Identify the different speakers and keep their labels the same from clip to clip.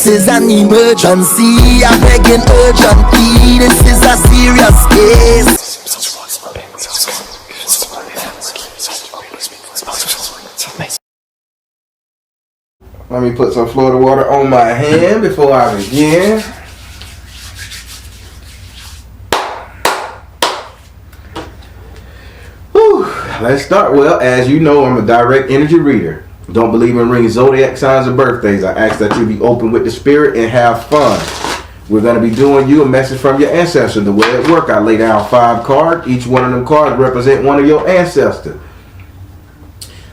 Speaker 1: is an emergency. I'm begging urgently. This is a serious case.
Speaker 2: Let me put some Florida water on my hand before I begin. Whew. Let's start. Well, as you know, I'm a direct energy reader. Don't believe in ringing zodiac signs or birthdays. I ask that you be open with the spirit and have fun. We're going to be doing you a message from your ancestor. The way it works, I lay down 5 cards. Each one of them cards represent one of your ancestors.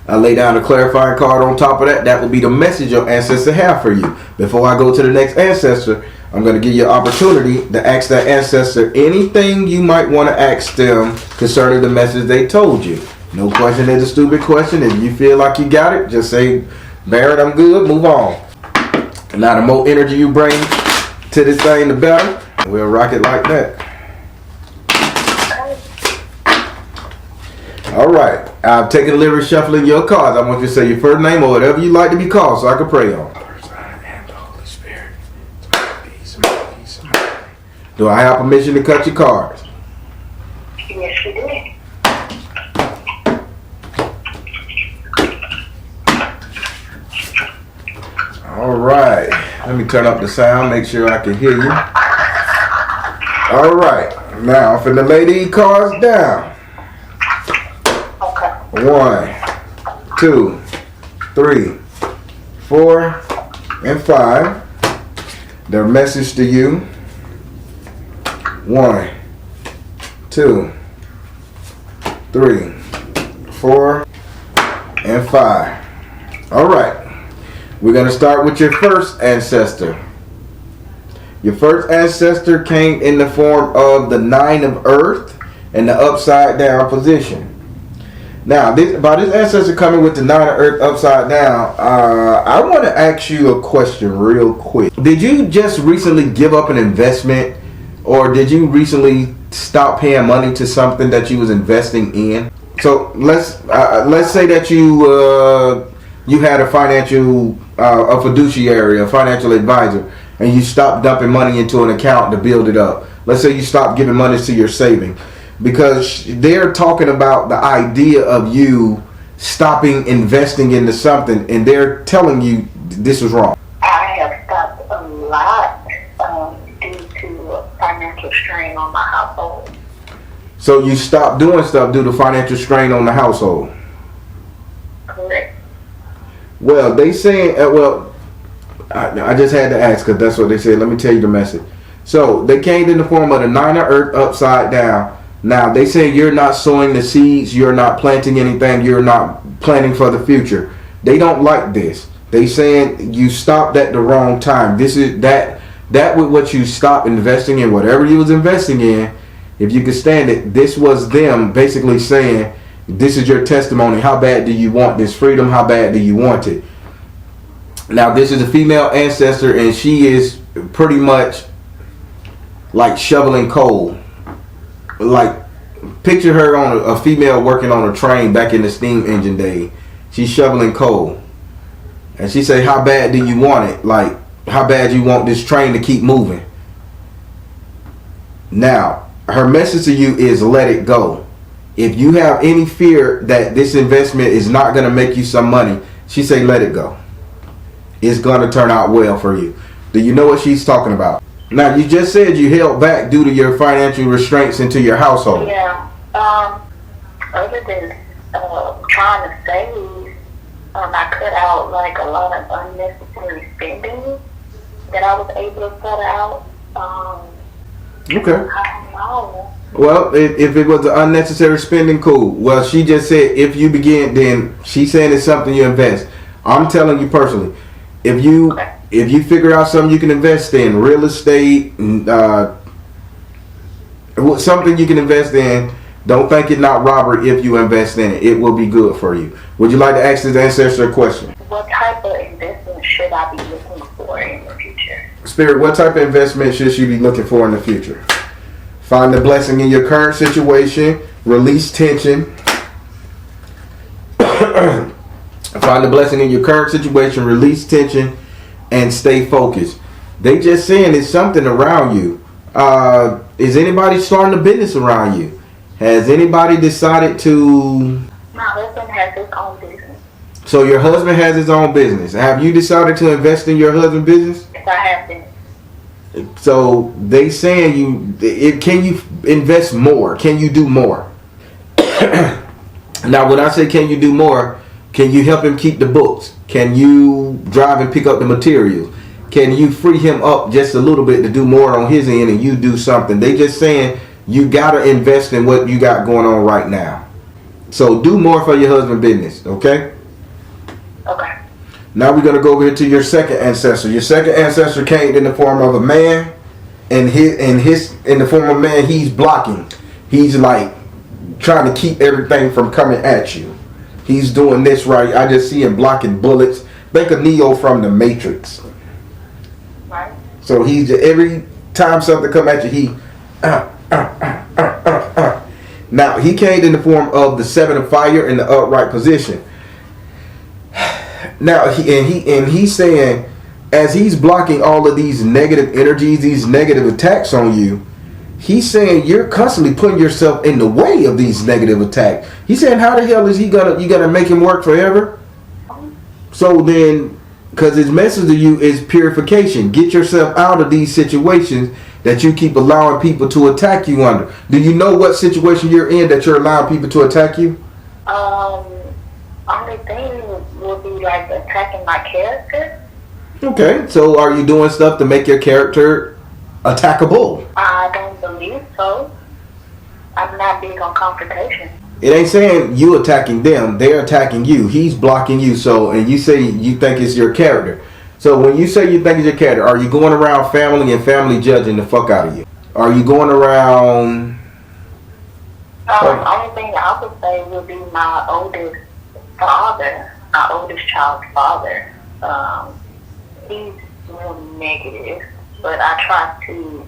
Speaker 2: I lay down a clarifying card on top of that. That will be the message your ancestor have for you. Before I go to the next ancestor, I'm going to give you an opportunity to ask that ancestor anything you might want to ask them concerning the message they told you. No question is a stupid question. If you feel like you got it, just say, Barrett, I'm good, move on. Now, the more energy you bring to this thing, the better. We'll rock it like that. All right. I've taken the liberty shuffling your cards. I want you to say your first name or whatever you like to be called so I can pray on. And the Holy Spirit. Do I have permission to cut your cards?
Speaker 3: Yes, you do.
Speaker 2: All right. Let me turn up the sound, make sure I can hear you. All right. Now, I'm finna lay these cards down. 1, 2, 3, 4, and 5. Their message to you. 1, 2, 3, 4, and 5. All right. We're going to start with your first ancestor. Your first ancestor came in the form of the 9 of Earth in the upside down position. Now, by this ancestor coming with the 9 of Earth upside down, I want to ask you a question real quick. Did you just recently give up an investment, or did you recently stop paying money to something that you was investing in? So let's say that you had a financial a fiduciary, a financial advisor, and you stopped dumping money into an account to build it up. Let's say you stopped giving money to your saving. Because they're talking about the idea of you stopping investing into something, and they're telling you this is wrong.
Speaker 3: I have stopped a lot due to financial strain on my household.
Speaker 2: So you stopped doing stuff due to financial strain on the household?
Speaker 3: Correct.
Speaker 2: Well, they saying, I just had to ask because that's what they said. Let me tell you the message. So they came in the form of the 9 of Earth upside down. Now, they say you're not sowing the seeds, you're not planting anything, you're not planning for the future. They don't like this. They saying you stopped at the wrong time. This is that with what you stopped investing in, whatever you was investing in, if you could stand it, this was them basically saying, this is your testimony. How bad do you want this freedom? How bad do you want it? Now, this is a female ancestor, and she is pretty much like shoveling coal. Like, picture her on a female working on a train back in the steam engine day. She's shoveling coal, and she say, how bad do you want it? Like, how bad you want this train to keep moving? Now, her message to you is let it go. If you have any fear that this investment is not going to make you some money, she say let it go. It's going to turn out well for you. Do you know what she's talking about? Now, you just said you held back due to your financial restraints into your household.
Speaker 3: Yeah. Other than trying to save, I cut out like a lot of unnecessary spending that I was able to cut out.
Speaker 2: Okay.
Speaker 3: I don't know.
Speaker 2: Well, if it was an unnecessary spending, cool. Well, she just said if you begin, then she's saying it's something you invest. I'm telling you personally, if you figure out something you can invest in, real estate, something you can invest in, don't think it not robbery if you invest in it. It will be good for you. Would you like to ask this ancestor a question?
Speaker 3: What type of investment should I be looking for in the future?
Speaker 2: Spirit, what type of investment should she be looking for in the future? Find the blessing in your current situation. Release tension. Find the blessing in your current situation. Release tension. and stay focused. They just saying it's something around you. Is anybody starting a business around you? Has anybody decided to?
Speaker 3: My husband has his own business.
Speaker 2: So your husband has his own business. Have you decided to invest in your husband's business?
Speaker 3: Yes, I have been.
Speaker 2: So they saying can you invest more? Can you do more? Now, when I say can you do more, can you help him keep the books? Can you drive and pick up the materials? Can you free him up just a little bit to do more on his end and you do something? They just saying you got to invest in what you got going on right now. So do more for your husband's business, okay?
Speaker 3: Okay.
Speaker 2: Now we're going to go over here to your second ancestor. Your second ancestor came in the form of a man, and in the form of a man, he's blocking. He's like trying to keep everything from coming at you. He's doing this right. I just see him blocking bullets. Think of Neo from the Matrix.
Speaker 3: Right.
Speaker 2: So he's every time something come at you, he. Now he came in the form of the seven of fire in the upright position. Now he's saying, as he's blocking all of these negative energies, these negative attacks on you, he's saying you're constantly putting yourself in the way of these negative attacks. He's saying, how the hell is you gonna make him work forever? So then, because his message to you is purification. Get yourself out of these situations that you keep allowing people to attack you under. Do you know what situation you're in that you're allowing people to attack you?
Speaker 3: Only thing will be like attacking my character.
Speaker 2: Okay, so are you doing stuff to make your character attackable?
Speaker 3: I don't believe so. I'm not big on confrontation.
Speaker 2: It ain't saying you attacking them, they're attacking you. He's blocking you. So, and you say you think it's your character. So when you say you think it's your character, are you going around family and family judging the fuck out of you? Are you going around?
Speaker 3: Only thing I would say would be my oldest father, my oldest child's father. He's real negative, but I try to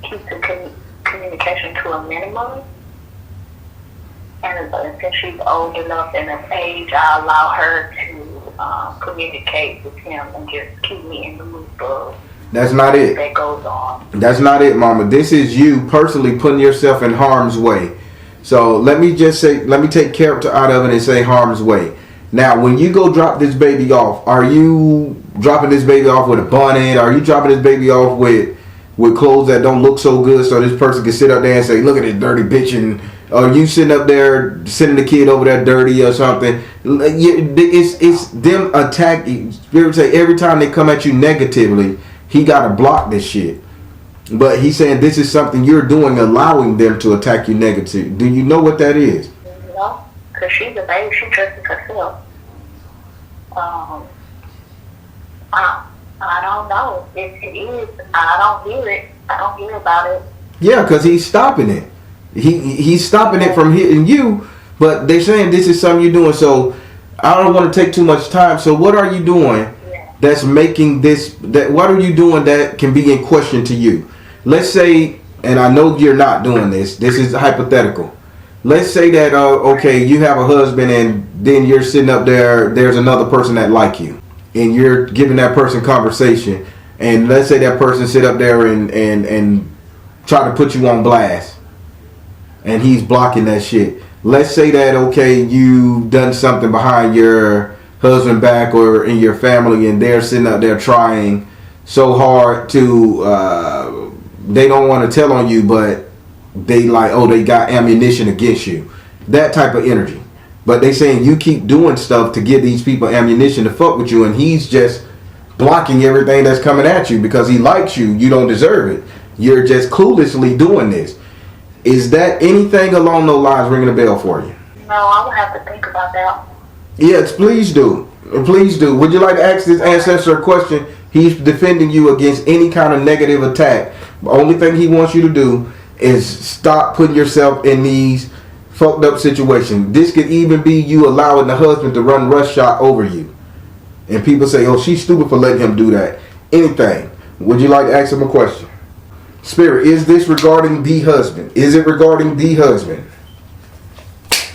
Speaker 3: keep the communication to a minimum. And since she's old enough and of age, I allow her to communicate with him and just keep me in the loop of
Speaker 2: that's not it.
Speaker 3: That goes on.
Speaker 2: That's not it, Mama. This is you personally putting yourself in harm's way. So let me take character out of it and say harm's way. Now, when you go drop this baby off, are you dropping this baby off with a bonnet? Are you dropping this baby off with clothes that don't look so good so this person can sit up there and say, look at this dirty bitch, and are you sitting up there sending the kid over there dirty or something? It's them attacking. Spirit say every time they come at you negatively, he got to block this shit. But he's saying this is something you're doing, allowing them to attack you negatively. Do you know what that is?
Speaker 3: No, because she's a baby. She trusts herself. I don't know. If it is, I don't hear it. I don't hear about it.
Speaker 2: Yeah, because he's stopping it. He's stopping it from hitting you. But they're saying this is something you're doing. So I don't want to take too much time. So what are you doing that's making this? What are you doing that can be in question to you? Let's say, and I know you're not doing this. This is hypothetical. Let's say that okay, you have a husband, and then you're sitting up there. There's another person that like you, and you're giving that person conversation. And let's say that person sit up there and try to put you on blast, and he's blocking that shit. Let's say that okay, you've done something behind your husband back or in your family, and they're sitting up there trying so hard to. They don't want to tell on you, but they like, oh, they got ammunition against you. That type of energy. But they saying you keep doing stuff to give these people ammunition to fuck with you, and he's just blocking everything that's coming at you because he likes you. You don't deserve it. You're just cluelessly doing this. Is that anything along those lines ringing a bell for you?
Speaker 3: No, I would have to think about that.
Speaker 2: Yes, please do. Please do. Would you like to ask this ancestor a question? He's defending you against any kind of negative attack. The only thing he wants you to do is stop putting yourself in these fucked up situations. This could even be you allowing the husband to run rush shot over you. And people say, oh, she's stupid for letting him do that. Anything. Would you like to ask him a question? Spirit, is this regarding the husband? Is it regarding the husband?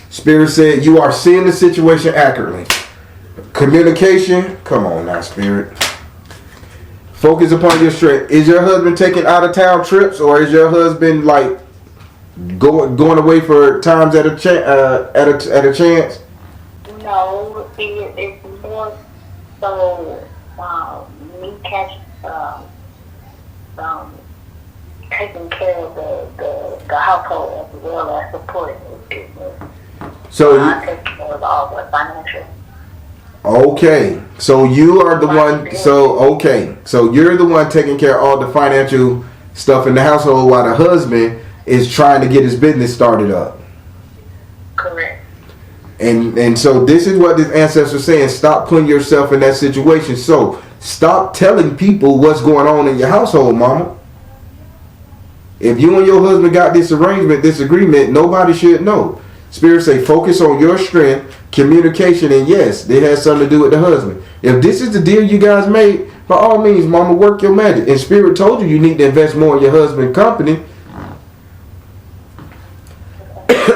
Speaker 2: Spirit said you are seeing the situation accurately. Communication. Come on now, Spirit. Focus upon your strength. Is your husband taking out of town trips, or is your husband like going away for times at a chance?
Speaker 3: No, it's more so me taking care of the household as well as supporting his business.
Speaker 2: So
Speaker 3: I take care of all the financial.
Speaker 2: Okay, so you are the one. So you're the one taking care of all the financial stuff in the household, while the husband is trying to get his business started up.
Speaker 3: Correct.
Speaker 2: And so this is what this ancestor is saying. Stop putting yourself in that situation. So stop telling people what's going on in your household, mama. If you and your husband got this agreement, nobody should know. Spirit say focus on your strength, communication, and yes, it has something to do with the husband. If this is the deal you guys made, by all means, mama, work your magic. And Spirit told you need to invest more in your husband's company.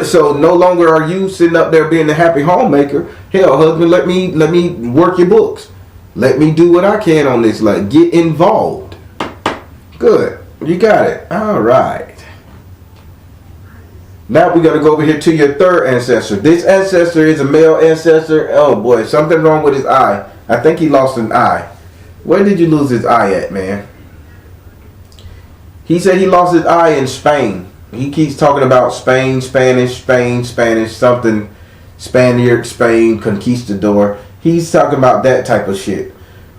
Speaker 2: So no longer are you sitting up there being the happy homemaker. Hell, husband, let me work your books. Let me do what I can on this. Like, get involved. Good. You got it. All right. Now we got to go over here to your third ancestor. This ancestor is a male ancestor. Oh boy, something wrong with his eye. I think he lost an eye. Where did you lose his eye at, man? He said he lost his eye in Spain. He keeps talking about Spain, Spanish, something, Spaniard, Spain, conquistador. He's talking about that type of shit.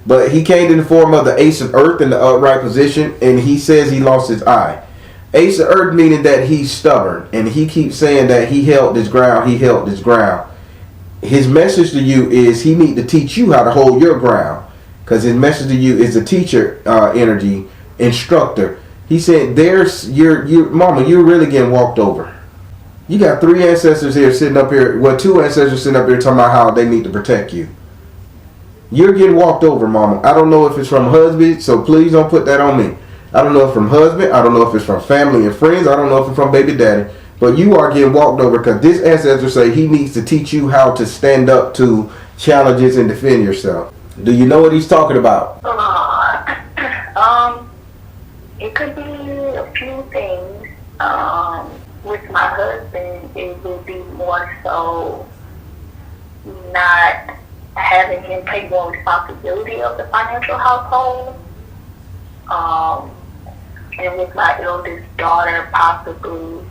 Speaker 2: But he came in the form of the Ace of Earth in the upright position, and he says he lost his eye. Ace of Earth meaning that he's stubborn, and he keeps saying that he held his ground, His message to you is he need to teach you how to hold your ground, because his message to you is a teacher energy, instructor. He said, mama, you're really getting walked over. You got three ancestors here sitting up here, two ancestors sitting up here talking about how they need to protect you. You're getting walked over, mama. I don't know if it's from husband, so please don't put that on me. I don't know if it's from husband. I don't know if it's from family and friends. I don't know if it's from baby daddy. But you are getting walked over because this ancestor say he needs to teach you how to stand up to challenges and defend yourself. Do you know what he's talking about?
Speaker 3: It could be a few things. With my husband, it would be more so not having him take more responsibility of the financial household. And with my eldest daughter, possibly,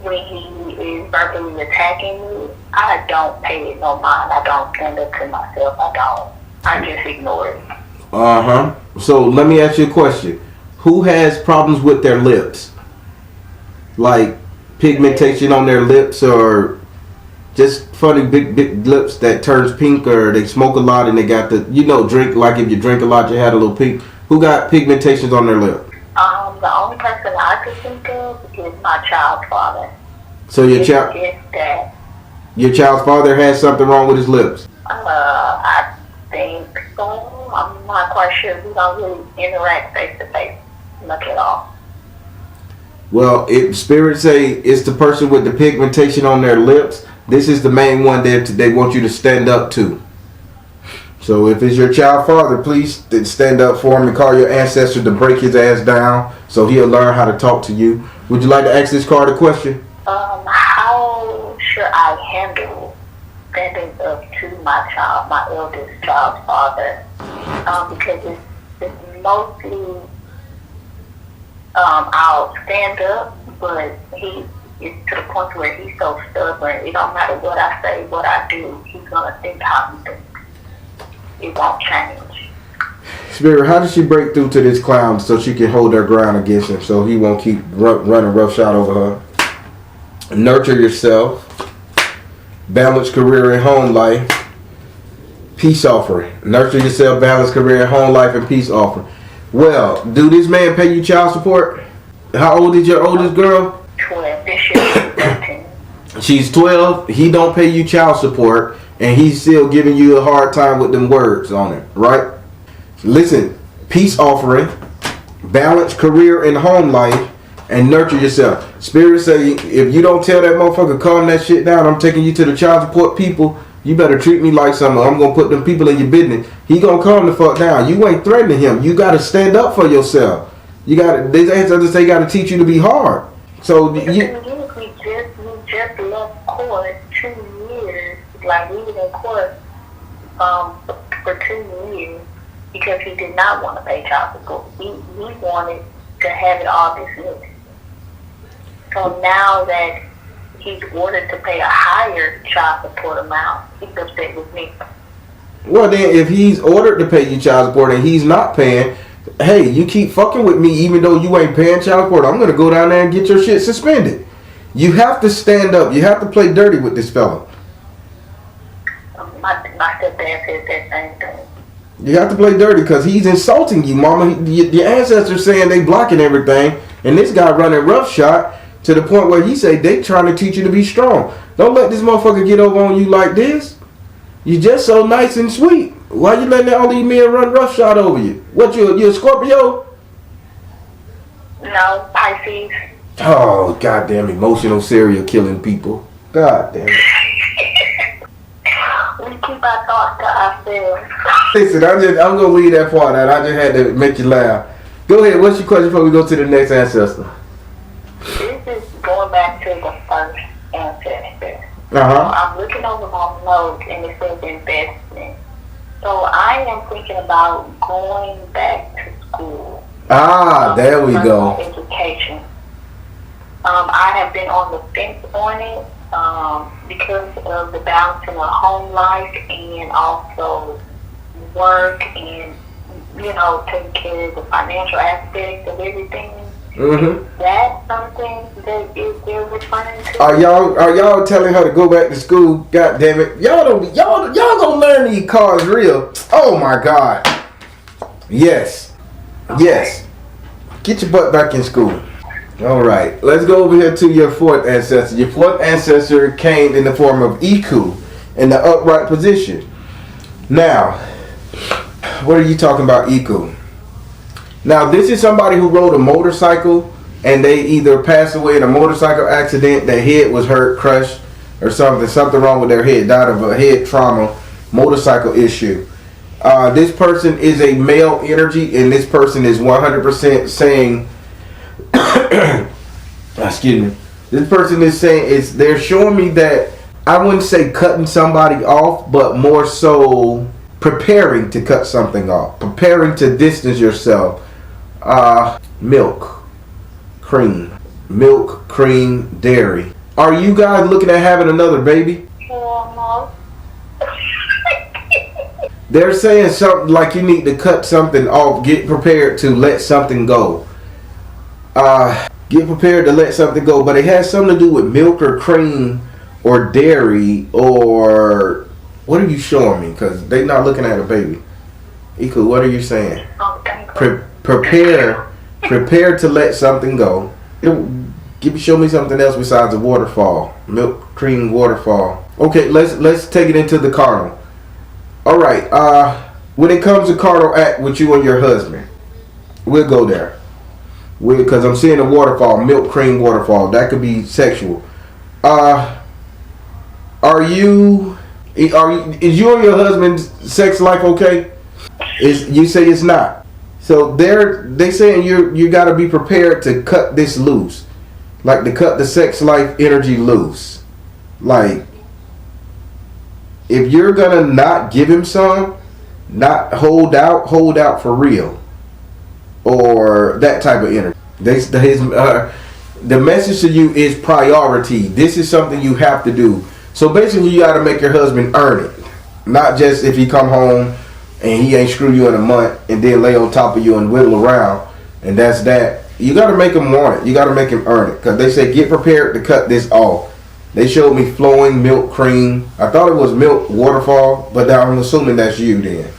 Speaker 3: when he is verbally attacking me, I don't pay it no mind. I don't stand up to myself. I just ignore it.
Speaker 2: So let me ask you a question. Who has problems with their lips? Like pigmentation on their lips, or just funny big lips that turns pink, or they smoke a lot and they got drink, like if you drink a lot you had a little pink. Who got pigmentations on their lip?
Speaker 3: The only person I could think of is my child's father.
Speaker 2: So your child's father has something wrong with his lips?
Speaker 3: I think so. I'm not quite sure. We don't really interact face to face much at all.
Speaker 2: Well, if spirits say it's the person with the pigmentation on their lips, this is the main one that they want you to stand up to. So if it's your child father, please stand up for him and call your ancestor to break his ass down so he'll learn how to talk to you. Would you like to ask this card a question?
Speaker 3: How should I handle standing up to my eldest child's father? Because it's mostly I'll stand up, but he is to the point where he's so stubborn. It don't matter what I say, what I do, he's gonna think how he thinks. It won't change.
Speaker 2: Spirit, how does she break through to this clown so she can hold her ground against him so he won't keep running roughshod over her? Nurture yourself. Balance career and home life. Peace offering. Nurture yourself, balance career and home life, and peace offering. Well, do this man pay you child support? How old is your oldest girl?
Speaker 3: 12. This year she's 13.
Speaker 2: She's 12. He don't pay you child support, and he's still giving you a hard time with them words on it, right? Listen, peace offering, balance career and home life, and nurture yourself. Spirit say, if you don't tell that motherfucker calm that shit down, I'm taking you to the child support people, You better treat me like something. I'm gonna put them people in your business. He gonna calm the fuck down. You ain't threatening him. You gotta stand up for yourself. You gotta. These ancestors say gotta teach you to be hard. So
Speaker 3: we just left court 2 years. Like we was in court for 2 years because he did not want to pay child support. We wanted to have it all dismissed. So now that he's ordered to pay a higher child support amount, he's upset with me.
Speaker 2: Well, then, if he's ordered to pay you child support and he's not paying, hey, you keep fucking with me even though you ain't paying child support, I'm going to go down there and get your shit suspended. You have to stand up. You have to play dirty with this fella.
Speaker 3: My stepdad said that same thing.
Speaker 2: You have to play dirty because he's insulting you, mama. Your ancestors saying they blocking everything, and this guy running roughshod to the point where he say they trying to teach you to be strong. Don't let this motherfucker get over on you like this. You just so nice and sweet. Why you letting all these men run roughshod over you? What, you a Scorpio?
Speaker 3: No, Pisces.
Speaker 2: Oh, goddamn emotional serial killing people. God damn it.
Speaker 3: We keep our thoughts to ourselves.
Speaker 2: Listen, I'm gonna leave that part out. I just had to make you laugh. Go ahead. What's your question before we go to the next ancestor?
Speaker 3: This is going back to the first ancestor.
Speaker 2: Uh-huh.
Speaker 3: So I'm looking over my notes and it says investment. So I am thinking about going back to school.
Speaker 2: Ah, there we go.
Speaker 3: Education. I have been on the fence on it because of the balancing of home life and also work and, taking care of the financial aspect of everything.
Speaker 2: Mm-hmm.
Speaker 3: That's something that they're referring to.
Speaker 2: Are y'all telling her to go back to school? God damn it. Y'all gonna learn these cards real. Oh my God. Yes.
Speaker 3: Okay.
Speaker 2: Yes. Get your butt back in school. All right. Let's go over here to your fourth ancestor. Your fourth ancestor came in the form of Iku in the upright position. Now, what are you talking about, Iku? Now, this is somebody who rode a motorcycle and they either passed away in a motorcycle accident, their head was hurt, crushed, or something wrong with their head, died of a head trauma, motorcycle issue. This person is a male energy, and this person is 100% saying, excuse me, this person is saying, they're showing me that, I wouldn't say cutting somebody off, but more so preparing to cut something off, preparing to distance yourself. Milk, cream, dairy. Are you guys looking at having another baby?
Speaker 3: No.
Speaker 2: They're saying something like you need to cut something off, get prepared to let something go. Get prepared to let something go, but it has something to do with milk or cream or dairy or what are you showing me? Because they're not looking at a baby. Iku, what are you saying? Prepare to let something go. Show me something else besides a waterfall. Milk, cream, waterfall. Okay, let's take it into the carnal. All right. When it comes to carnal act with you and your husband, we'll go there. Because I'm seeing a waterfall, milk, cream, waterfall. That could be sexual. Is you and your husband's sex life okay? You say it's not. So they saying you got to be prepared to cut this loose, like to cut the sex life energy loose. Like if you're gonna not give him some, not hold out for real, or that type of energy. The message to you is priority. This is something you have to do. So basically, you got to make your husband earn it, not just if he come home and he ain't screw you in a month and then lay on top of you and whittle around, and that's that. You got to make him want it. You got to make him earn it. Because they say, get prepared to cut this off. They showed me flowing milk cream. I thought it was milk waterfall, but I'm assuming that's you then.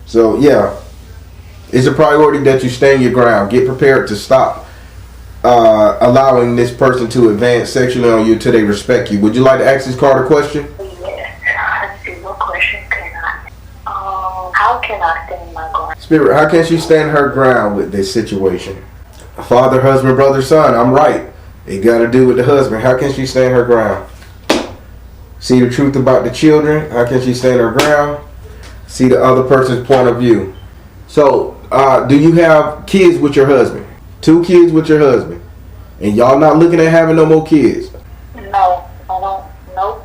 Speaker 2: So, yeah. It's a priority that you stand your ground. Get prepared to stop allowing this person to advance sexually on you till they respect you. Would you like to ask this card a question?
Speaker 3: Yes. Let's see, what question can I? How can I stand my ground?
Speaker 2: Spirit, how can she stand her ground with this situation? Father, husband, brother, son. I'm right. It got to do with the husband. How can she stand her ground? See the truth about the children. How can she stand her ground? See the other person's point of view. So, do you have kids with your husband? 2 kids with your husband, and y'all not looking at having no more kids?
Speaker 3: No, I don't. Nope.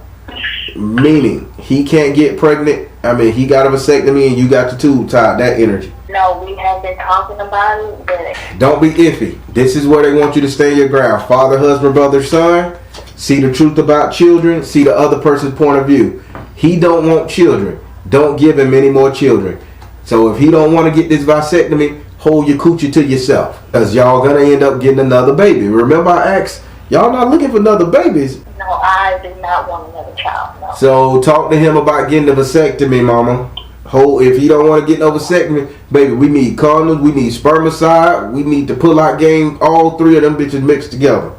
Speaker 2: Meaning he can't get pregnant. I mean, he got a vasectomy and you got the tube tied. That energy.
Speaker 3: No, we have been talking about it, but
Speaker 2: Don't be iffy. This is where they want you to stand your ground. Father, husband, brother, son. See the truth about children. See the other person's point of view. He don't want children. Don't give him any more children. So if he don't want to get this vasectomy, hold your coochie to yourself, because y'all gonna end up getting another baby. Remember I asked, y'all not looking for another babies.
Speaker 3: no, I do not want another child. No.
Speaker 2: So talk to him about getting the vasectomy, mama. If he don't want to get no vasectomy, baby, we need condoms, we need spermicide, we need to pull out game, all 3 of them bitches mixed together.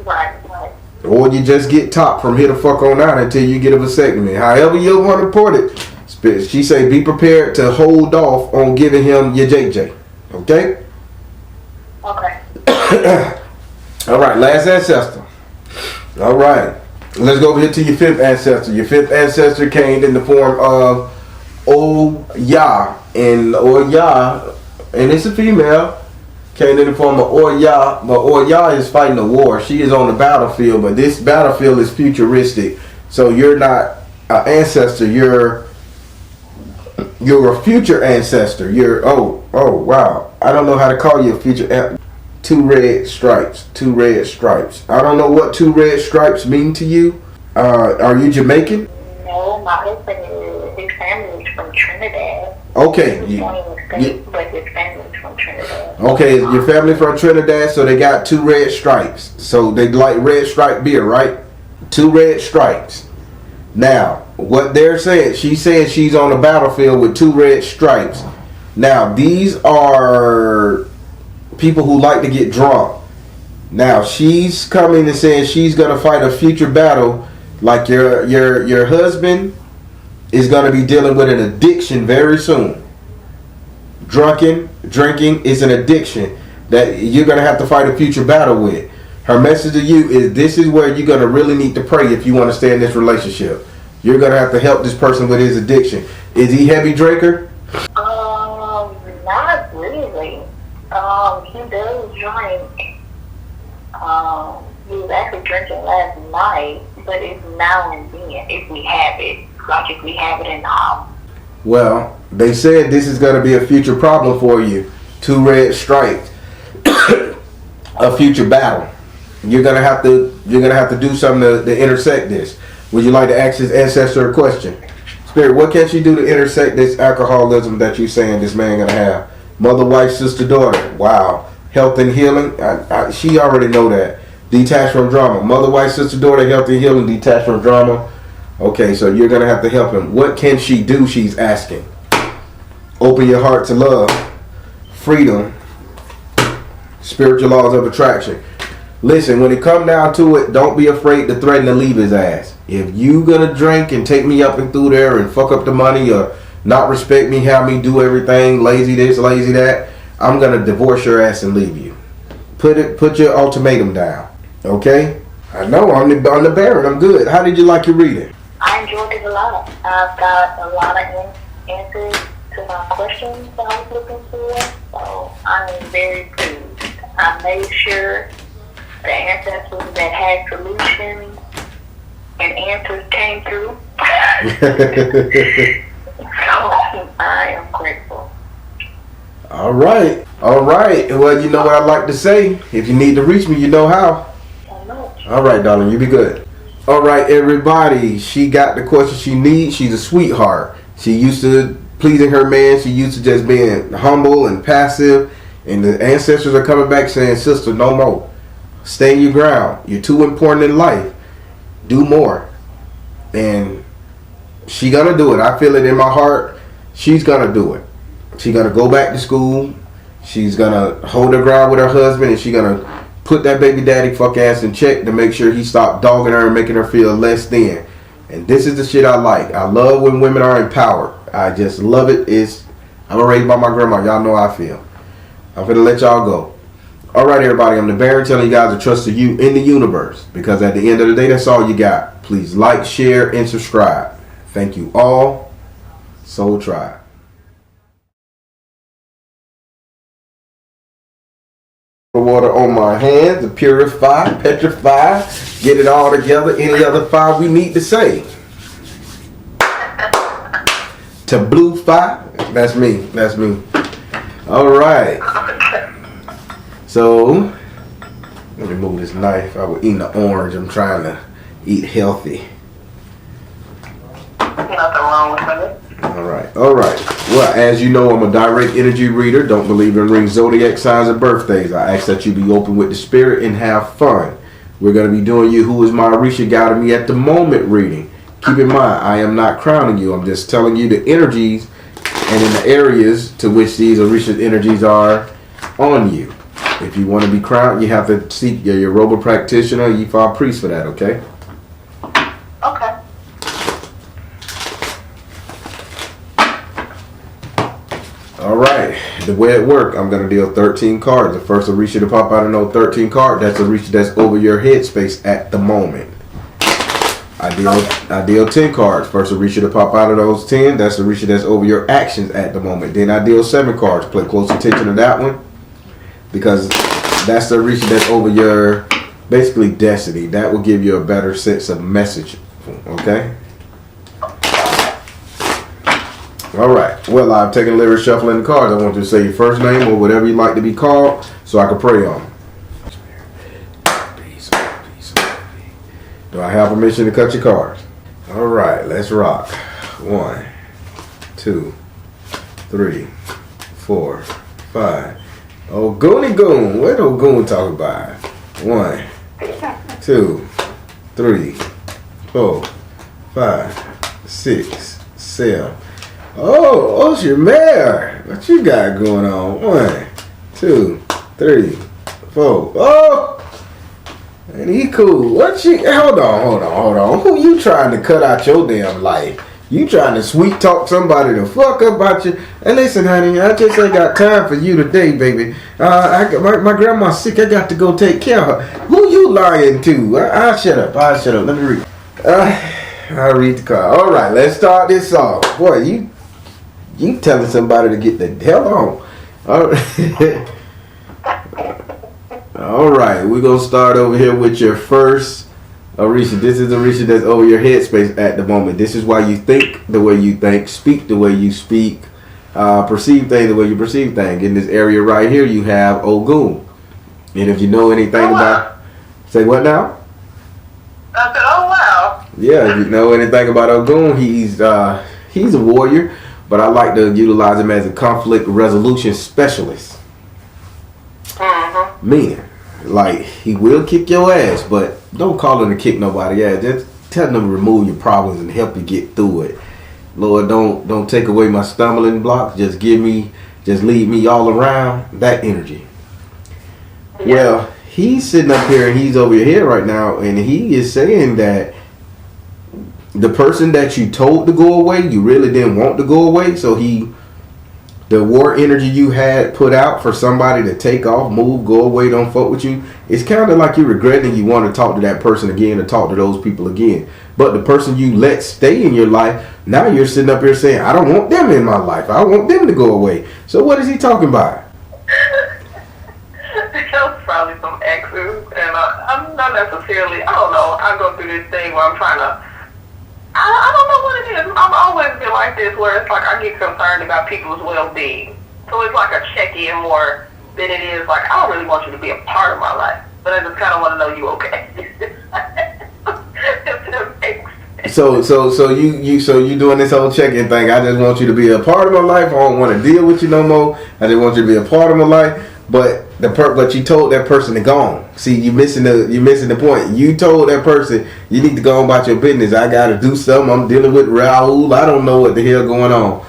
Speaker 3: Right.
Speaker 2: Or you just get top from here the fuck on out until you get a vasectomy. However you want to put it. She say be prepared to hold off on giving him your JJ. Okay?
Speaker 3: Okay.
Speaker 2: All right, last ancestor. All right. Let's go over here to your 5th ancestor. Your 5th ancestor came in the form of Oya. And Oya, and it's a female, came in the form of Oya. But Oya is fighting a war. She is on the battlefield, but this battlefield is futuristic. So you're not an ancestor. You're a future ancestor. Oh wow. I don't know how to call you a future. 2 red stripes. 2 red stripes. I don't know what 2 red stripes mean to you. Are you Jamaican?
Speaker 3: No, my husband his family is from Trinidad.
Speaker 2: Okay.
Speaker 3: But his family is from Trinidad.
Speaker 2: Okay, your family from Trinidad, so they got 2 red stripes. So they like red stripe beer, right? 2 red stripes. Now, what they're saying, she's saying she's on the battlefield with 2 red stripes. Now, these are people who like to get drunk. Now, she's coming and saying she's gonna fight a future battle, like your husband is gonna be dealing with an addiction very soon. Drinking is an addiction that you're gonna have to fight a future battle with. Her message to you is this is where you're gonna really need to pray if you want to stay in this relationship. You're gonna have to help this person with his addiction. Is he heavy drinker?
Speaker 3: Not really. He does drink. He was actually drinking last night, but it's now and then if we have it. Like if we have it in the house.
Speaker 2: Well, they said this is gonna be a future problem for you. 2 red stripes. A future battle. You're gonna have to do something to intersect this. Would you like to ask his ancestor a question? Spirit, what can she do to intersect this alcoholism that you saying this man gonna have? Mother, wife, sister, daughter. Wow. Health and healing. She already know that. Detached from drama. Mother, wife, sister, daughter, health and healing. Detached from drama. Okay, so you're gonna have to help him. What can she do? She's asking. Open your heart to love, freedom, spiritual laws of attraction. Listen, when it come down to it, don't be afraid to threaten to leave his ass. If you gonna drink and take me up and through there and fuck up the money or not respect me, have me do everything, lazy this, lazy that, I'm gonna divorce your ass and leave you. Put your ultimatum down. Okay? I know, I'm the Baron, I'm good. How did you like your reading?
Speaker 3: I enjoyed it a lot. I've got a lot of answers to my questions that I was looking for, so I'm very pleased. I made sure the ancestors that had solutions and answers came through. So I am grateful.
Speaker 2: All right. Well, you know what I'd like to say. If you need to reach me, you know how. All right, darling, you be good. All right, everybody. She got the question she needs. She's a sweetheart. She used to pleasing her man. She used to just being humble and passive. And the ancestors are coming back saying, sister, no more. Stay your ground. You're too important in life. Do more. And she gonna do it. I feel it in my heart. She's gonna do it. She's gonna go back to school. She's gonna hold her ground with her husband, and she's gonna put that baby daddy fuck ass in check to make sure he stop dogging her and making her feel less than. And this is the shit I like. I love when women are empowered. I just love it. I was raised by my grandma. Y'all know how I feel. I'm finna let y'all go. All right, everybody. I'm the Baron telling you guys to trust you in the universe. Because at the end of the day, that's all you got. Please like, share, and subscribe. Thank you all. Soul Tribe. Water on my hands to purify, petrify, get it all together. Any other fire we need to say? To blue fire. That's me. That's me. All right. So let me move this knife. I was eating the orange. I'm trying to eat healthy.
Speaker 3: Nothing wrong with it.
Speaker 2: All right. All right. Well, as you know, I'm a direct energy reader. Don't believe in ring zodiac signs and birthdays. I ask that you be open with the spirit and have fun. We're going to be doing you Who Is My Orisha Guiding Me at the Moment reading. Keep in mind, I am not crowning you. I'm just telling you the energies and in the areas to which these Orisha energies are on you. If you want to be crowned, you have to seek your Yoruba practitioner, Ifa priest for that, okay?
Speaker 3: Okay.
Speaker 2: All right, the way it works, I'm going to deal 13 cards. The first Orisha to pop out of those 13 cards, that's Orisha that's over your headspace at the moment. I deal 10 cards. First Orisha to pop out of those 10, that's Orisha that's over your actions at the moment. Then I deal 7 cards. Pay close attention to that one because that's the Orisha that's over your basically destiny. That will give you a better sense of message, okay? All right. Well, I've taken a little shuffling the cards. I want you to say your first name or whatever you like to be called so I can pray on. Do I have permission to cut your cards? All right. Let's rock. 1, 2, 3, 4, 5. Oh, Goonie Goon. What do Goon talk about? 1, 2, 3, 4, 5, 6, 7. Oh, Oshumare. What you got going on? 1, 2, 3, 4. Oh, and he cool. What you? Hold on. Who you trying to cut out your damn life? You trying to sweet talk somebody to fuck about you? And listen, honey, I just ain't got time for you today, baby. My grandma's sick. I got to go take care of her. Who you lying to? I'll shut up. Let me read. I'll read the card. All right, let's start this off. Boy, you telling somebody to get the hell on. All right. All right, we're going to start over here with your first Orisha. This is Orisha that's over your headspace at the moment. This is why you think the way you think, speak the way you speak, perceive things the way you perceive things. In this area right here, you have Ogun. And if you know anything about... Say what now?
Speaker 3: I said, oh, wow.
Speaker 2: Yeah, if you know anything about Ogun, he's a warrior. But I like to utilize him as a conflict resolution specialist. Meaning, like, he will kick your ass, but don't call him to kick nobody ass. Just tell him to remove your problems and help you get through it. Lord, don't take away my stumbling blocks. Just lead me all around that energy. Yeah. Well, he's sitting up here and he's over your head right now, and he is saying that the person that you told to go away, you really didn't want to go away. So the war energy you had put out for somebody to take off, move, go away, don't fuck with you. It's kind of like you're regretting you want to talk to that person again or talk to those people again. But the person you let stay in your life, now you're sitting up here saying, I don't want them in my life. I want them to go away. So what is he talking about?
Speaker 3: Those probably some exes, and I'm not necessarily, I don't know, I go through this thing where I'm trying to, I don't know what it is. I've always been like this where it's like I get concerned about people's well-being. So it's like a check-in more than it is like, I don't really want you to be a part of my life, but I just kind of want to know you okay.
Speaker 2: So you doing this whole check-in thing. I just want you to be a part of my life. I don't want to deal with you no more. I just want you to be a part of my life. But you told that person to go on. See, you missing the point. You told that person you need to go on about your business. I got to do something. I'm dealing with Raul. I don't know what the hell going on.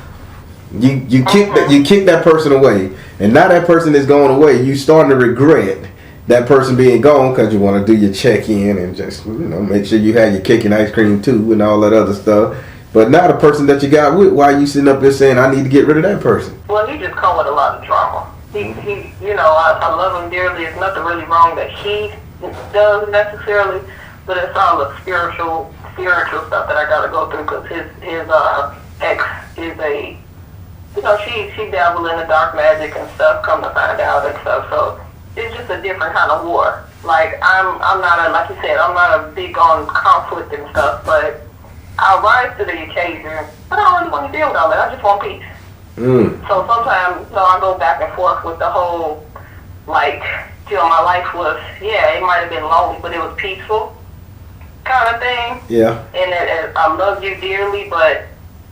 Speaker 2: You kick that person away, and now that person is going away. You starting to regret that person being gone because you want to do your check-in and just make sure you have your cake and ice cream too and all that other stuff. But now the person that you got with, why are you sitting up there saying I need to get rid of that person?
Speaker 3: Well, he just come with a lot of drama. you know, I love him dearly. There's nothing really wrong that he does necessarily, but it's all the spiritual stuff that I gotta go through because his ex is a, you know, she dabbled in the dark magic and stuff. Come to find out and stuff, so it's just a different kind of war. Like I'm not a, like you said, I'm not a big on conflict and stuff, but I rise to the occasion. But I don't really want to deal with all that. I just want peace. So sometimes, you know, I go back and forth with the whole, like, you know, my life was, yeah, it might have been lonely, but it was peaceful kind of thing.
Speaker 2: Yeah.
Speaker 3: And I love you dearly, but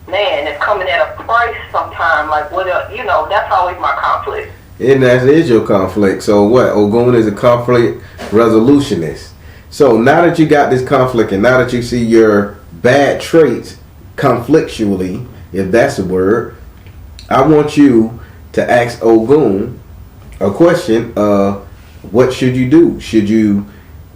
Speaker 3: man, it's coming at a price sometime. Like, what, you know, that's always my conflict.
Speaker 2: And that is your conflict. So what? Ogun is a conflict resolutionist. So now that you got this conflict and now that you see your bad traits conflictually, if that's a word, I want you to ask Ogun a question. What should you do? Should you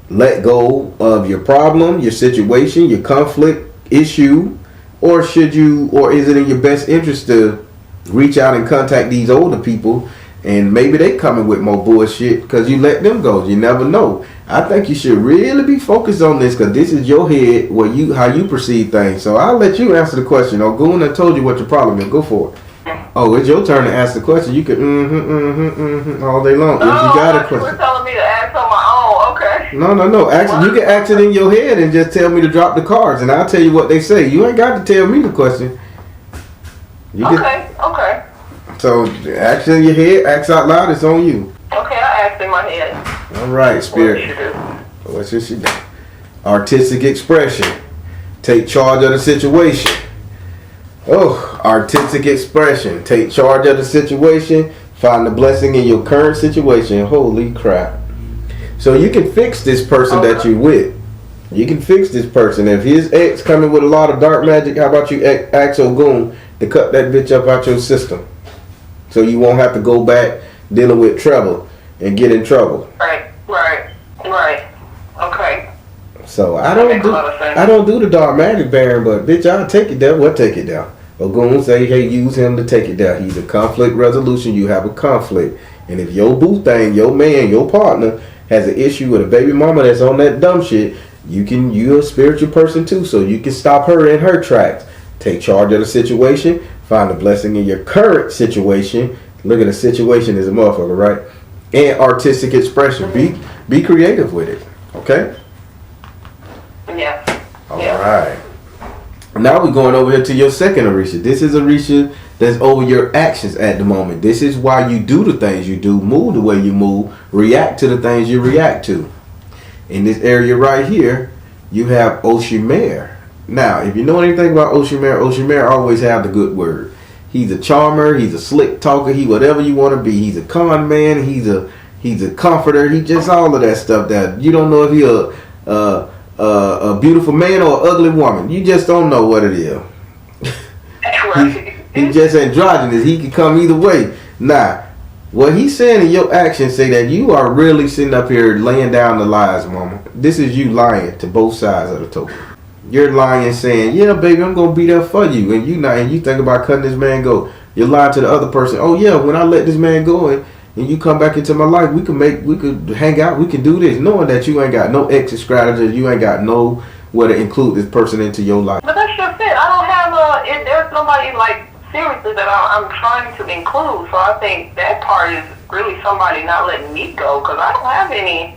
Speaker 2: let go of your problem, your situation, your conflict issue, or is it in your best interest to reach out and contact these older people? And maybe they coming with more bullshit because you let them go. You never know. I think you should really be focused on this because this is your head, how you perceive things. So I'll let you answer the question. Ogun, I told you what your problem is. Go for it. Oh, it's your turn to ask the question. You can all day long. If you got a question.
Speaker 3: You were telling me to ask on my own. Okay.
Speaker 2: No. You can ask it in your head and just tell me to drop the cards, and I'll tell you what they say. You ain't got to tell me the question.
Speaker 3: Okay.
Speaker 2: So, ask in your head, ask out loud, it's on you.
Speaker 3: Okay, I asked in my head.
Speaker 2: All right, Spirit. What should she do? Artistic expression. Take charge of the situation. Oh, artistic expression. Take charge of the situation. Find the blessing in your current situation. Holy crap. So you can fix this person that you with. You can fix this person. If his ex coming with a lot of dark magic, how about you ask Ogun to cut that bitch up out your system? So you won't have to go back dealing with trouble and get in trouble.
Speaker 3: Right. Okay.
Speaker 2: So I don't do the dark magic, Baron, but bitch, I'll take it down. What take it down? Ogun say, hey, use him to take it down. He's a conflict resolution. You have a conflict. And if your boo thing, your man, your partner has an issue with a baby mama that's on that dumb shit, you're a spiritual person too, so you can stop her in her tracks. Take charge of the situation. Find a blessing in your current situation. Look at the situation as a motherfucker, right? And artistic expression. Be creative with it. Okay?
Speaker 3: Yeah.
Speaker 2: All right. Now we're going over here to your second Orisha. This is Orisha that's over your actions at the moment. This is why you do the things you do, move the way you move, react to the things you react to. In this area right here, you have Oshumare. Now, if you know anything about Oshumare always have the good word. He's a charmer. He's a slick talker. He whatever you want to be. He's a con man. He's a comforter. He just all of that stuff that you don't know if he a beautiful man or an ugly woman. You just don't know what it is. He's just androgynous. He can come either way. Now, what he's saying in your actions say that you are really sitting up here laying down the lies, mama. This is you lying to both sides of the token. You're lying saying, yeah, baby, I'm going to be there for you. And you think about cutting this man go. You're lying to the other person. Oh, yeah, when I let this man go and you come back into my life, we could hang out, we can do this. Knowing that you ain't got no exit strategy, you ain't got no way to include this person into your life.
Speaker 3: But that's just it. I don't have there's nobody, like, seriously that I'm trying to include. So I think that part is really somebody not letting me go because I don't have any.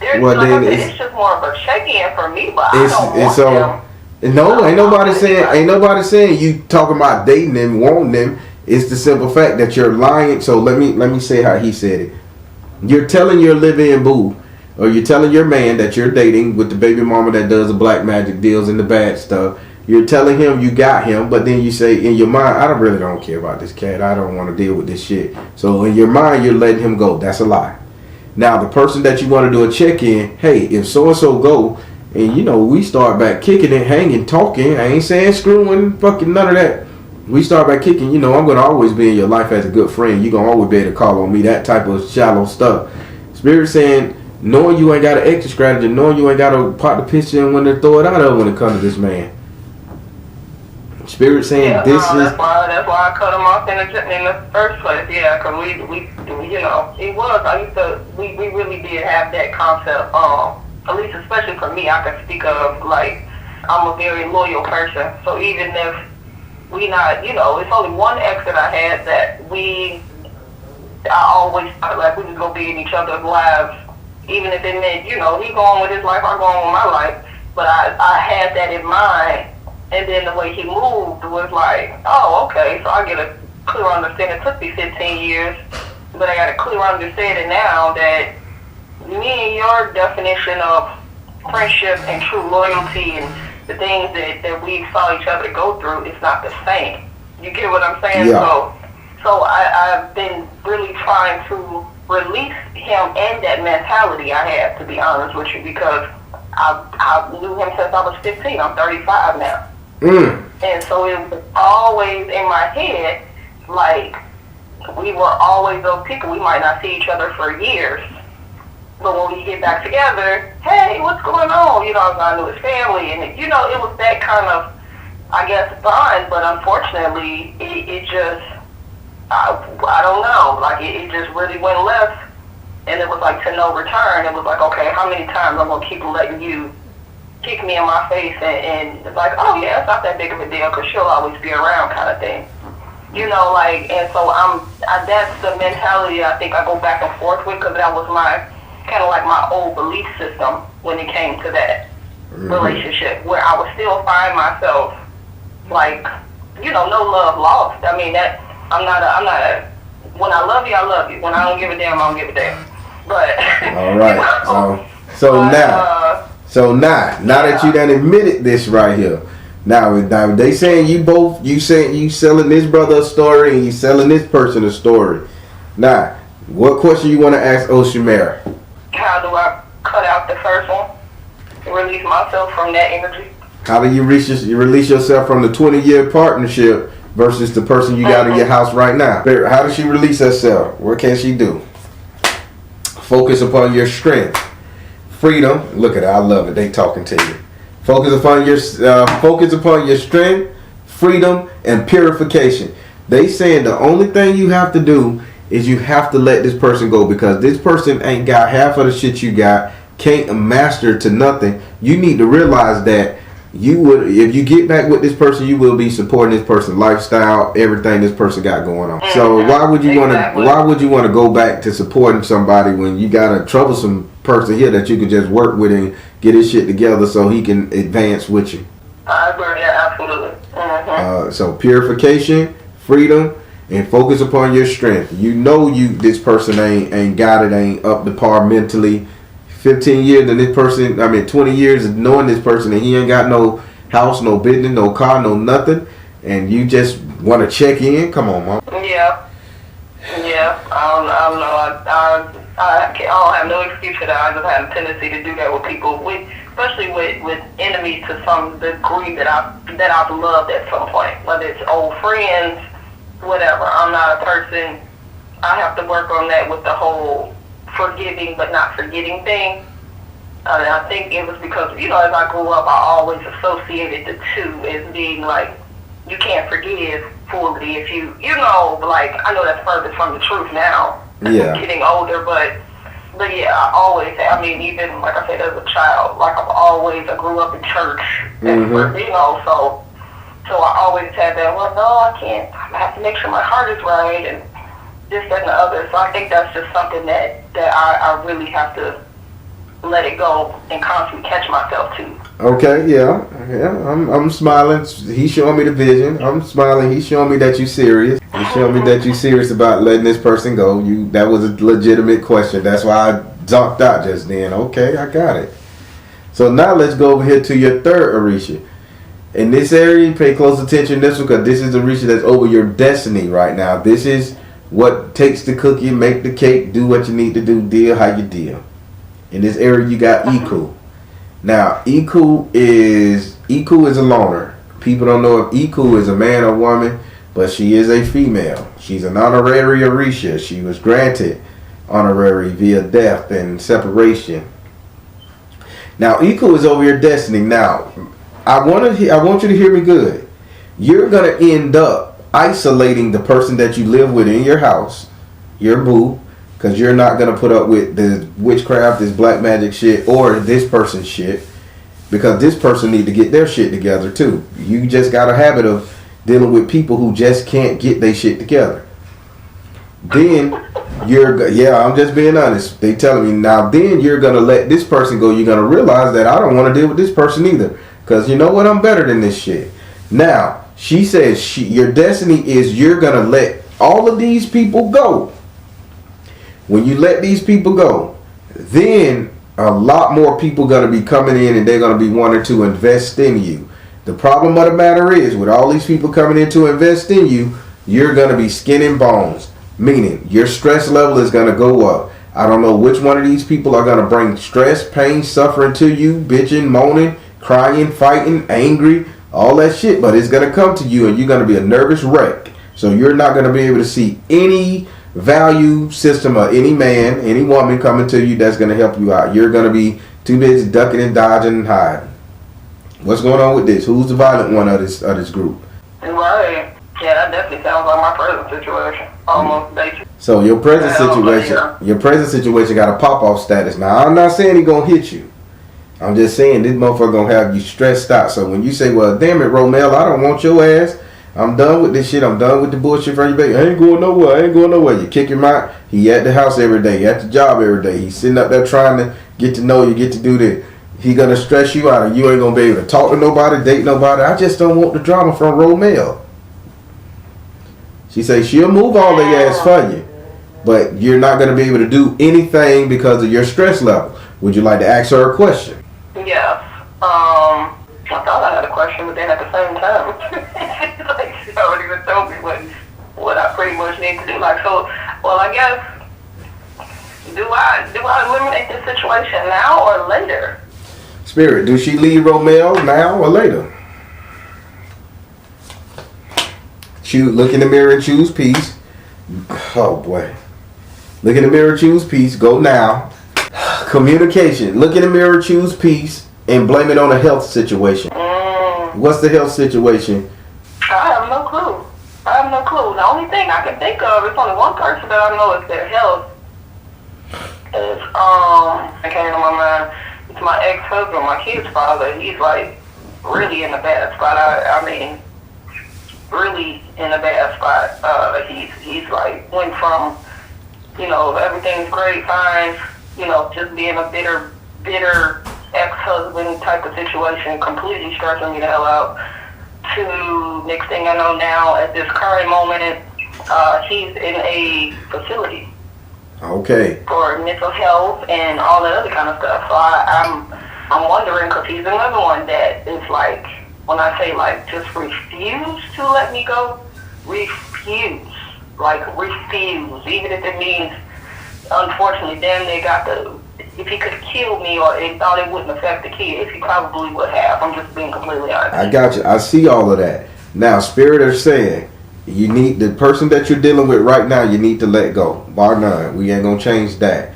Speaker 3: It's just more of a check-in for me, but I don't want them.
Speaker 2: No, ain't nobody saying you talking about dating them, wanting them. It's the simple fact that you're lying. So let me say how he said it. You're telling your live-in boo, or you're telling your man that you're dating with the baby mama that does the black magic deals and the bad stuff. You're telling him you got him, but then you say in your mind, I really don't care about this cat. I don't want to deal with this shit. So in your mind, you're letting him go. That's a lie. Now, the person that you want to do a check-in, hey, if so-and-so go, and, we start back kicking and hanging, talking, I ain't saying screwing, fucking none of that. We start back kicking, I'm going to always be in your life as a good friend. You're going to always be able to call on me, that type of shallow stuff. Spirit saying, knowing you ain't got an exit strategy, knowing you ain't got to pop the picture and when they throw it out of when it comes to this man. Spirit saying
Speaker 3: that's why I cut him off in the first place. Yeah, because we you know, it was. We really did have that concept. At least, especially for me, I can speak of, like, I'm a very loyal person. So even if we not, you know, it's only one ex that I had that I always felt like we was gonna be in each other's lives, even if it meant, you know, he going with his life, I going with my life. But I had that in mind. And then the way he moved was like, oh, okay, so I get a clear understanding. It took me 15 years, but I got a clear understanding now that me and your definition of friendship and true loyalty and the things that we saw each other go through is not the same. You get what I'm saying?
Speaker 2: Yeah.
Speaker 3: So I've been really trying to release him and that mentality I had, to be honest with you, because I knew him since I was 15. I'm 35 now. And so it was always in my head, like, we were always those people. We might not see each other for years, but when we get back together, hey, what's going on? You know, I knew his family, and, you know, it was that kind of, I guess, bond, but unfortunately, it just, I don't know, like, it just really went left, and it was like to no return. It was like, okay, how many times I'm going to keep letting you kick me in my face and it's like, oh yeah, it's not that big of a deal because she'll always be around, kind of thing. You know, like, and so that's the mentality I think I go back and forth with, because that was my, kind of like my old belief system when it came to that relationship, where I would still find myself, like, you know, no love lost. I mean, that, I'm not a, when I love you, I love you. When I don't give a damn, I don't give a damn. But,
Speaker 2: all right. So now that you done admitted this right here, now they saying you selling this brother a story and you selling this person a story. Now, what question you want to ask Oshumare?
Speaker 3: How do I cut out the first one and release myself from that energy?
Speaker 2: How do you release yourself from the 20-year partnership versus the person you got in your house right now? How does she release herself? What can she do? Focus upon your strength. Freedom, look at it, I love it. They talking to you. Focus upon your strength, freedom, and purification. They saying the only thing you have to do is you have to let this person go, because this person ain't got half of the shit you got, can't master to nothing. You need to realize that you would, if you get back with this person, you will be supporting this person's lifestyle, everything this person got going on. So why would you want to go back to supporting somebody when you got a troublesome person here that you could just work with and get his shit together so he can advance with you?
Speaker 3: I agree, yeah, absolutely.
Speaker 2: So purification, freedom, and focus upon your strength. You know this person ain't got it, ain't up to par mentally. 15 years and this person, 20 years of knowing this person and he ain't got no house, no business, no car, no nothing, and you just want to check in? Come on, Mom.
Speaker 3: Yeah. I don't know. I don't have no excuse for that. I just have a tendency to do that with people, especially with enemies to some degree that I've loved at some point, whether it's old friends, whatever. I'm not a person. I have to work on that with the whole forgiving but not forgetting thing. I think it was because, you know, as I grew up, I always associated the two as being like, you can't forgive fully if you know, like, I know that's further from the truth now.
Speaker 2: Yeah.
Speaker 3: Getting older, but yeah, I always, even like I said, as a child, like I grew up in church, and you know, so I always had that. Well, no, I can't. I have to make sure my heart is right, and this, that, and the other. So I think that's just something that I really have to let it go and constantly catch myself to. Okay,
Speaker 2: yeah. I'm smiling. He's showing me the vision. I'm smiling. He's showing me that you're serious. He's showing me that you're serious about letting this person go. That was a legitimate question. That's why I zonked out just then. Okay, I got it. So now let's go over here to your third Orisha. In this area, pay close attention to this one, because this is the Orisha that's over your destiny right now. This is what takes the cookie, make the cake, do what you need to do, deal how you deal. In this area, you got Iku. Now, Iku is a loner. People don't know if Iku is a man or woman, but she is a female. She's an honorary Orisha. She was granted honorary via death and separation. Now, Iku is over your destiny. Now, I want you to hear me good. you're going to end up isolating the person that you live with in your house, your boo, because you're not going to put up with the witchcraft, this black magic shit, or this person's shit, because this person need to get their shit together too. You just got a habit of dealing with people who just can't get their shit together. Then I'm just being honest. They telling me now. Then you're gonna let this person go. You're gonna realize that I don't want to deal with this person either, because you know what? I'm better than this shit. Now she says your destiny is you're gonna let all of these people go. When you let these people go, then a lot more people gonna be coming in, and they're gonna be wanting to invest in you. The problem of the matter is, with all these people coming in to invest in you, you're gonna be skin and bones. Meaning, your stress level is going to go up. I don't know which one of these people are going to bring stress, pain, suffering to you, bitching, moaning, crying, fighting, angry, all that shit. But it's going to come to you and you're going to be a nervous wreck. So you're not going to be able to see any value system or any man, any woman coming to you that's going to help you out. You're going to be too busy ducking and dodging and hiding. What's going on with this? Who's the violent one of this group?
Speaker 3: Right. Yeah, that definitely sounds like my present situation. Almost basically.
Speaker 2: So your present situation got a pop-off status. Now, I'm not saying he gonna hit you. I'm just saying this motherfucker gonna have you stressed out. So when you say, well, damn it, Romel, I don't want your ass. I'm done with this shit. I'm done with the bullshit for you, baby. I ain't going nowhere. You kick him out. He at the house every day. He at the job every day. He's sitting up there trying to get to know you, get to do this. He gonna stress you out, and you ain't gonna be able to talk to nobody, date nobody. I just don't want the drama from Romel. She says she'll move all their ass for you, but you're not going to be able to do anything because of your stress level. Would you like to ask her a question?
Speaker 3: Yes. I thought I had a question, but then at the same time, like she already even told me what I pretty much need to do. Like, so, well, I guess, do I eliminate this situation now or later?
Speaker 2: Spirit, do she leave Romel now or later? Look in the mirror and choose peace. Oh boy. Look in the mirror, choose peace. Go now. Communication. Look in the mirror, choose peace, and blame it on a health situation. What's the health situation?
Speaker 3: I have no clue. The only thing I can think of is only one person that I know is their health. It came to my mind. It's my ex-husband, my kid's father. He's like really in a bad spot. I mean, really in a bad spot. He's like went from, everything's great, fine, just being a bitter ex-husband type of situation, completely stressing me the hell out, to next thing I know now, at this current moment, he's in a facility.
Speaker 2: Okay.
Speaker 3: For mental health and all that other kind of stuff. So I'm wondering, because he's another one that is like, when I say like just refuse to let me go, refuse. Even if it means, unfortunately, then they got if he could kill me or they thought it wouldn't affect the kids, he probably would have. I'm just being completely honest.
Speaker 2: I got you. I see all of that. Now, Spirit is saying, you need the person that you're dealing with right now, you need to let go. Bar none. We ain't going to change that.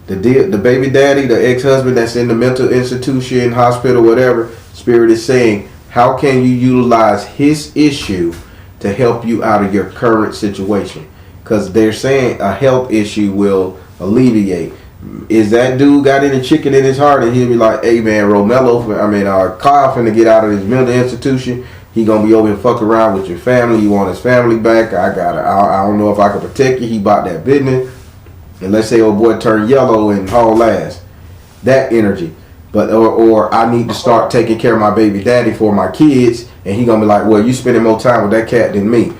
Speaker 2: The baby daddy, the ex-husband that's in the mental institution, hospital, whatever, Spirit is saying, how can you utilize his issue to help you out of your current situation? Because they're saying a health issue will alleviate. Is that dude got any chicken in his heart and he'll be like, hey man, Kyle finna get out of this mental institution. He gonna be over here fuck around with your family. You want his family back. I don't know if I can protect you. He bought that business. And let's say old boy turned yellow and haul ass. That energy. But or I need to start taking care of my baby daddy for my kids, and he gonna be like, well, you spending more time with that cat than me.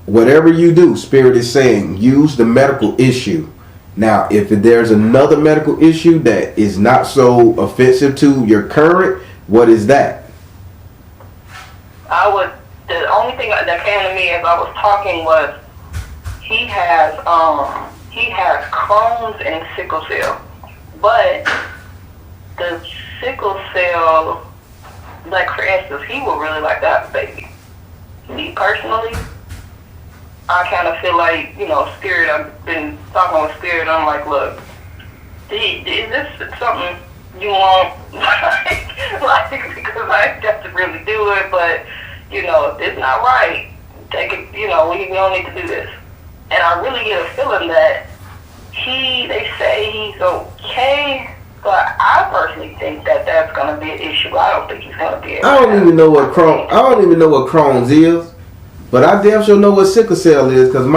Speaker 2: Whatever you do, Spirit is saying, use the medical issue. Now, if there's another medical issue that is not so offensive to your current, what is that?
Speaker 3: The only thing that came to me as I was talking was he has Crohn's and sickle cell, but the sickle cell, like for instance, he would really like to have a baby. Me personally, I kind of feel like, Spirit, I've been talking with Spirit, I'm like, look, is this something you want? like, because I got to really do it, but, you know, if it's not right, take it, you know, we don't need to do this. And I really get a feeling that they say he's okay, but I personally think that that's going to be an issue. I don't think he's going to be able
Speaker 2: I don't even know what Crohn's is, but I damn sure know what sickle cell is, because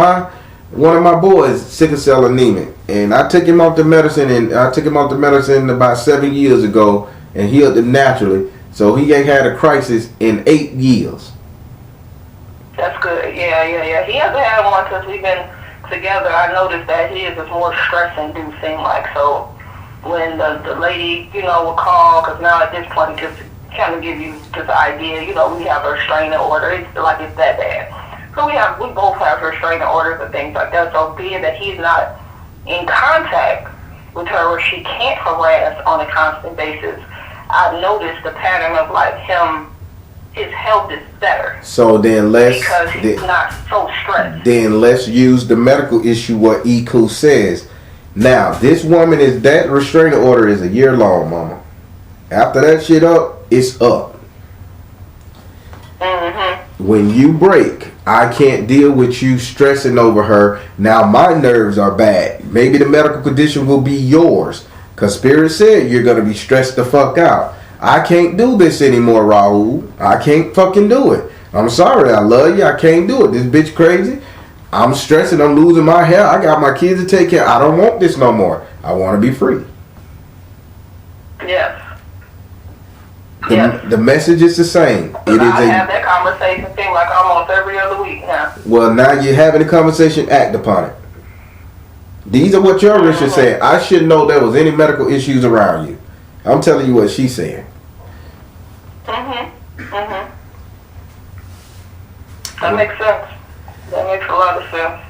Speaker 2: one of my boys is sickle cell anemic, and I took him off the medicine about 7 years ago and healed him naturally. So he ain't had a crisis in 8 years.
Speaker 3: That's good. Yeah. He hasn't had one since we've been together. I noticed that his is more stress-inducing. Like, so when the lady, you know, will call, because now at this point, just to kind of give you just an idea, you know, we have a restraining order. It's that bad. So we both have restraining orders and things like that. So being that he's not in contact with her, or she can't harass on a constant basis, I've noticed the pattern of like his health is better.
Speaker 2: So then
Speaker 3: because he's not so stressed.
Speaker 2: Then let's use the medical issue, what EQ says. Now, this woman that restraining order is a year long, mama. After that shit up, it's up. Mm-hmm. When you break, I can't deal with you stressing over her. Now my nerves are bad. Maybe the medical condition will be yours, because Spirit said you're going to be stressed the fuck out. I can't do this anymore, Raul. I can't fucking do it. I'm sorry. I love you. I can't do it. This bitch crazy. I'm stressing. I'm losing my hair. I got my kids to take care. I don't want this no more. I want to be free.
Speaker 3: Yes.
Speaker 2: The message is the same.
Speaker 3: I have that conversation seem like almost every other week now.
Speaker 2: Well, now you're having a conversation. Act upon it. These are what your Risha said. I should know there was any medical issues around you. I'm telling you what she's saying.
Speaker 3: That makes sense. That makes a lot of sense.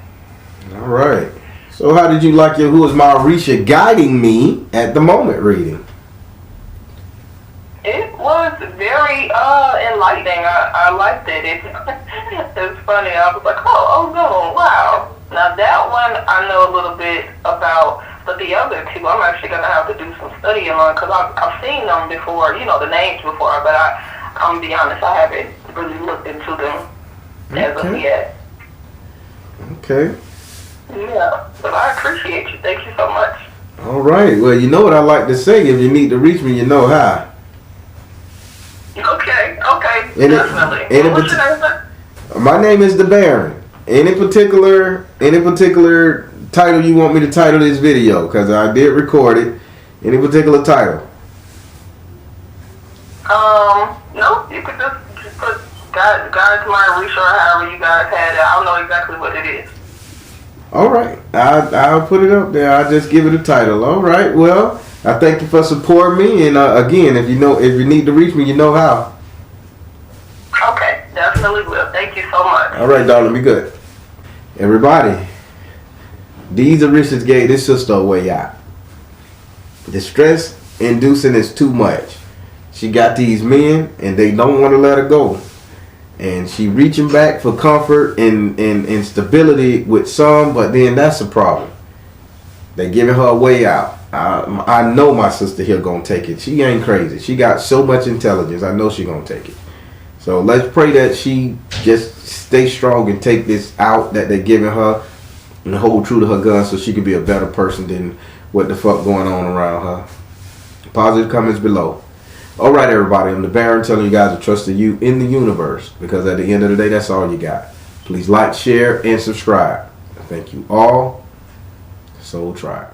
Speaker 2: All right. So how did you like your Who Is My Risha guiding me at the moment reading?
Speaker 3: It was very enlightening. I liked it. It's funny. I was like, oh no, wow. Now that one I know a little bit about, but the other two I'm actually going to have to do some studying on, because I've seen them before, you know, the names before, but I'm going to be honest, I haven't really looked into them as of yet.
Speaker 2: Okay.
Speaker 3: Yeah, but I appreciate you. Thank you so much.
Speaker 2: All right. Well, you know what I like to say. If you need to reach me, you know how.
Speaker 3: Okay, definitely. What's your name, sir?
Speaker 2: My name is the Baron. Any particular title you want me to title this video? Because I did record it. Any particular title?
Speaker 3: No, you could just put God's Mind Research, or however you guys had it. I don't know exactly what it is.
Speaker 2: All right, I'll put it up there. I'll just give it a title. All right. Well, I thank you for supporting me, and again, if you need to reach me, you know how.
Speaker 3: Okay, definitely will. Thank you so much.
Speaker 2: All right, darling, be good. Everybody, these Arisha's gave this sister a way out. The stress inducing is too much. She got these men, and they don't want to let her go. And she reaching back for comfort and stability with some, but then that's a problem. They giving her a way out. I know my sister here gonna take it. She ain't crazy. She got so much intelligence. I know she gonna take it. So let's pray that she just stay strong and take this out that they're giving her, and hold true to her gun, so she can be a better person than what the fuck going on around her. Positive comments below. All right, everybody. I'm the Baron, telling you guys to trust in you in the universe, because at the end of the day, that's all you got. Please like, share, and subscribe. Thank you all. S.O.L Tribe.